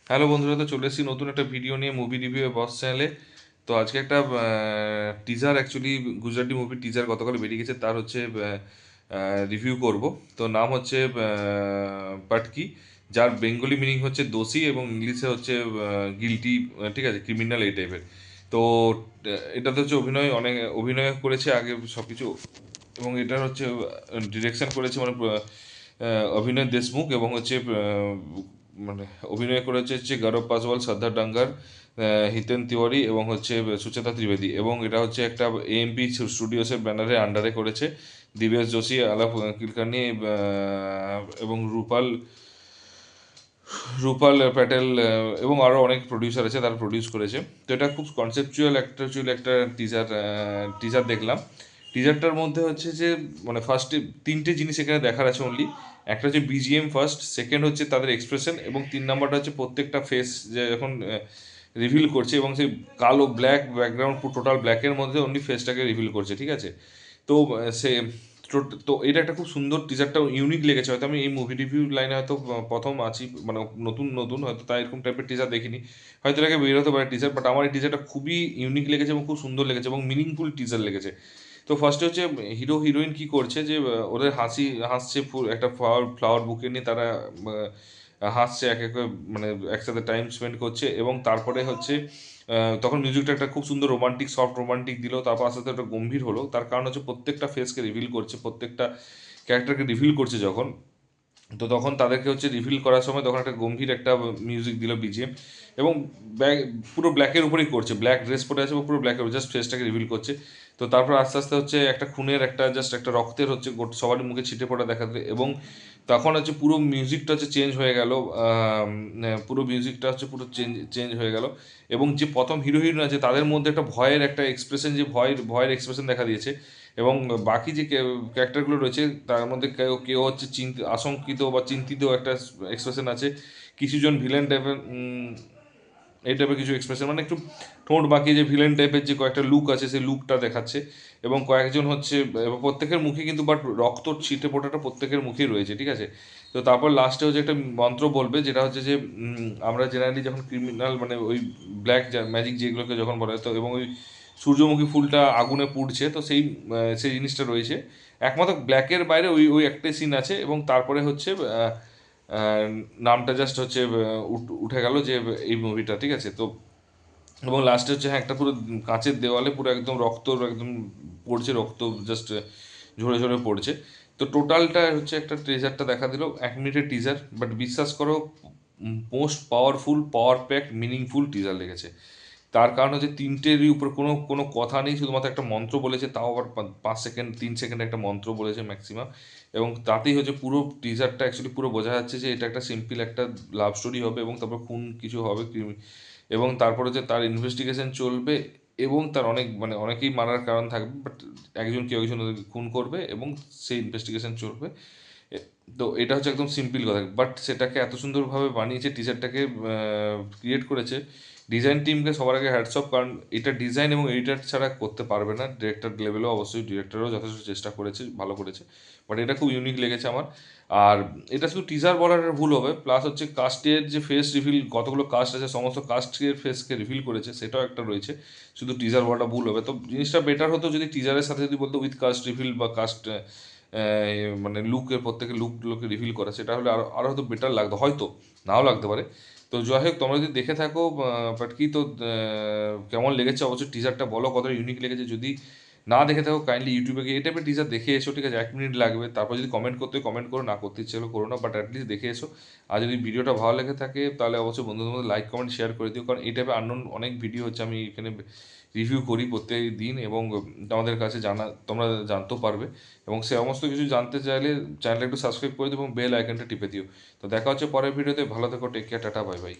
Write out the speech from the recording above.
Hello বন্ধুরা, তো চলে এসেছি নতুন একটা ভিডিও নিয়ে মুভি রিভিউ বস চ্যানেলে। তো আজকে একটা টিজার, অ্যাকচুয়ালি গুজরাটি মুভির টিজার গতকাল বেরিয়ে গেছে, তার হচ্ছে রিভিউ করব। তো নাম হচ্ছে পাটকি, যার বেঙ্গলি মিনিং হচ্ছে দোষী এবং ইংলিশে হচ্ছে গিলটি, ঠিক আছে, ক্রিমিনাল এই টাইপের। তো এটাতে হচ্ছে অভিনয় করেছে আগে সব কিছু, এবং এটার হচ্ছে ডিরেকশন করেছে মানে অভিনয় দেশমুখ, এবং হচ্ছে মানে অভিনয় করেছে হচ্ছে গৌরব পাসওয়াল, শ্রদ্ধা ডাঙ্গার, হিতেন তিওয়ারি এবং হচ্ছে সুচেতা ত্রিবেদী। এবং এটা হচ্ছে একটা এএমপি স্টুডিওসের ব্যানারে আন্ডারে করেছে দিবেশ যোশী, আলাপ কিলকার্নি এবং রূপাল রূপাল প্যাটেল, এবং আরও অনেক প্রডিউসার আছে, তারা প্রডিউস করেছে। তো এটা খুব কনসেপচুয়াল একটা টিজার টিজার দেখলাম। টিজারটার মধ্যে হচ্ছে যে মানে ফার্স্টে তিনটে জিনিস এখানে দেখার আছে অনলি। একটা হচ্ছে বিজিএম ফার্স্ট, সেকেন্ড হচ্ছে তাদের এক্সপ্রেশন, এবং তিন নাম্বারটা হচ্ছে প্রত্যেকটা ফেস যে যখন রিভিল করছে, এবং সেই কালো ব্ল্যাক ব্যাকগ্রাউন্ড টোটাল ব্ল্যাকের মধ্যে অনলি ফেসটাকে রিভিল করছে, ঠিক আছে। তো সে তো এটা একটা খুব সুন্দর টিজারটা, ইউনিক লেগেছে। হয়তো আমি এই মুভি রিভিউ লাইনে হয়তো প্রথম আছি, মানে নতুন নতুন হয়তো, তাই এরকম টাইপের টিজার দেখিনি। হয়তো এটাকে বের হতে পারে টিজার, বাট আমার এই টিজারটা খুবই ইউনিক লেগেছে এবং খুব সুন্দর লেগেছে এবং মিনিংফুল টিজার লেগেছে। তো ফার্স্টে হচ্ছে হিরো হিরোইন কি করছে, যে ওদের হাসছে, একটা ফ্লাওয়ার বুকে নিয়ে তারা হাসছে, এক এক মানে একসাথে টাইম স্পেন্ড করছে। এবং তারপরে হচ্ছে তখন মিউজিকটা একটা খুব সুন্দর রোমান্টিক, সফট রোমান্টিক দিল, তারপর আস্তে আস্তে একটা গম্ভীর হলো। তার কারণ হচ্ছে প্রত্যেকটা ফেসকে রিভিল করছে, প্রত্যেকটা ক্যারেক্টারকে রিভিল করছে যখন, তো তখন তাদেরকে হচ্ছে রিভিল করার সময় তখন একটা গম্ভীর একটা মিউজিক দিল, বিজিএম। এবং পুরো ব্ল্যাকের উপরেই করছে, ব্ল্যাক ড্রেস পরে আছে এবং পুরো ব্ল্যাকের উপর জাস্ট ফেসটাকে রিভিল করছে। তো তারপর আস্তে আস্তে হচ্ছে একটা খুনের একটা জাস্ট একটা রক্তের হচ্ছে সবারই মুখে ছিটে পড়া দেখাতে, এবং তখন হচ্ছে পুরো মিউজিকটা হচ্ছে চেঞ্জ হয়ে গেল। পুরো মিউজিকটা হচ্ছে পুরো চেঞ্জ চেঞ্জ হয়ে গেল। এবং যে প্রথম হিরো হিরোইন আছে তাদের মধ্যে একটা ভয়ের একটা এক্সপ্রেশন, যে ভয়ের এক্সপ্রেশন দেখা দিয়েছে। এবং বাকি যে ক্যারেক্টারগুলো রয়েছে তার মধ্যে কেউ কেউ হচ্ছে আশঙ্কিত বা চিন্তিত একটা এক্সপ্রেশন আছে। কিছুজন ভিলেন টাইপের, এই টাইপের কিছু এক্সপ্রেশন, মানে একটু ঠোঁট বাঁকিয়ে যে ভিলেন টাইপের যে কয়েকটা লুক আছে সেই লুকটা দেখাচ্ছে। এবং কয়েকজন হচ্ছে প্রত্যেকের মুখে কিন্তু বাট রক্ত ছিটে ফোটাটা প্রত্যেকের মুখেই রয়েছে, ঠিক আছে। তো তারপর লাস্টে হচ্ছে একটা মন্ত্র বলবে, যেটা হচ্ছে যে আমরা জেনারেলি যখন ক্রিমিনাল মানে ওই ব্ল্যাক ম্যাজিক যেগুলোকে যখন বলা হয়, তো এবং ওই সূর্যমুখী ফুলটা আগুনে পুড়ছে, তো সেই জিনিসটা রয়েছে। একমাত্র ব্ল্যাকের বাইরে ওই ওই একটাই সিন আছে, এবং তারপরে হচ্ছে নামটা জাস্ট হচ্ছে উঠে গেল যে এই মুভিটা, ঠিক আছে। তো এবং লাস্টে হচ্ছে হ্যাঁ একটা পুরো কাঁচের দেওয়ালে পুরো একদম রক্ত একদম পড়ছে, রক্ত জাস্ট ঝরে ঝরে পড়ছে। তো টোটালটা হচ্ছে একটা ট্রেজারটা দেখা দিল, 1 মিনিটের টিজার, বাট বিশ্বাস করো মোস্ট পাওয়ারফুল, পাওয়ার প্যাকড, মিনিংফুল টিজার লেগেছে। তার কারণ হচ্ছে তিনটেরই উপর কোনো কোনো কথা নেই, শুধুমাত্র একটা মন্ত্র বলেছে, তাও আবার 5 সেকেন্ড 3 সেকেন্ড একটা মন্ত্র বলেছে ম্যাক্সিমাম। এবং তাতেই হচ্ছে পুরো টিজারটা অ্যাকচুয়ালি পুরো বোঝা যাচ্ছে যে এটা একটা সিম্পল একটা লাভ স্টোরি হবে, এবং তারপর খুন কিছু হবে, এবং তারপরে হচ্ছে তার ইনভেস্টিগেশন চলবে। এবং তার অনেক মানে অনেকেই মারার কারণ থাকবে, বাট কেউ একজন ওদেরকে খুন করবে এবং সেই ইনভেস্টিগেশন চলবে। এ- তো এটা হচ্ছে একদম সিম্পল কথা, বাট সেটাকে এত সুন্দরভাবে বানিয়েছে, টিজারটাকে ক্রিয়েট করেছে। ডিজাইন টিমকে সবার আগে হ্যাটস অফ, কারণ এটা ডিজাইন এবং এডিটার ছাড়া করতে পারবে না। ডিরেক্টর লেভেলেও অবশ্যই ডিরেক্টরও যথেষ্ট চেষ্টা করেছে, ভালো করেছে। বাট এটা খুব ইউনিক লেগেছে আমার। আর এটা শুধু টিজার বলার ভুল হবে, প্লাস হচ্ছে কাস্টের যে ফেস রিভিল, কতগুলো কাস্ট আছে সমস্ত কাস্টের ফেসকে রিভিল করেছে, সেটাও একটা রয়েছে। শুধু টিজার বলাটা ভুল হবে। তো জিনিসটা বেটার হতো যদি টিজারের সাথে যদি বলতো উইথ কাস্ট রিভিল বা কাস্ট মানে লুকের প্রত্যেকের লুকগুলোকে রিভিল করা, সেটা হলে আরও আরও হয়তো বেটার লাগতো, হয়তো নাও লাগতে পারে। তো যাই হোক, তোমরা যদি দেখে থাকো বাট কি, তো কেমন লেগেছে অবশ্যই টিজারটা বলো, কতটা ইউনিক লেগেছে। যদি না দেখে থাকো কাইন্ডলি ইউটিউবে গিয়ে এই টাইপের টিজার দেখে এসো, ঠিক আছে। 1 মিনিট লাগবে, তারপর যদি কমেন্ট করতে কমেন্ট করো, না করতে ইচ্ছে হলো করো না, বাট অ্যাটলিস্ট দেখে এসো। আর যদি ভিডিওটা ভালো লেগে থাকে তাহলে অবশ্যই বন্ধুদের মধ্যে লাইক কমেন্ট শেয়ার করে দিও, কারণ এই টাইপের আননোন অনেক ভিডিও হচ্ছে আমি এখানে রিভিউ করি প্রত্যেক দিন, এবং আমাদের কাছে তোমরা জানতেও পারবে। এবং সে সমস্ত কিছু জানতে চাইলে চ্যানেলটা একটু সাবস্ক্রাইব করে দিও এবং বেল আইকনটা টিপে দিও। তো দেখা হচ্ছে পরের ভিডিওতে, ভালো থেকো, টেক কেয়ার, টাটা, বাই বাই।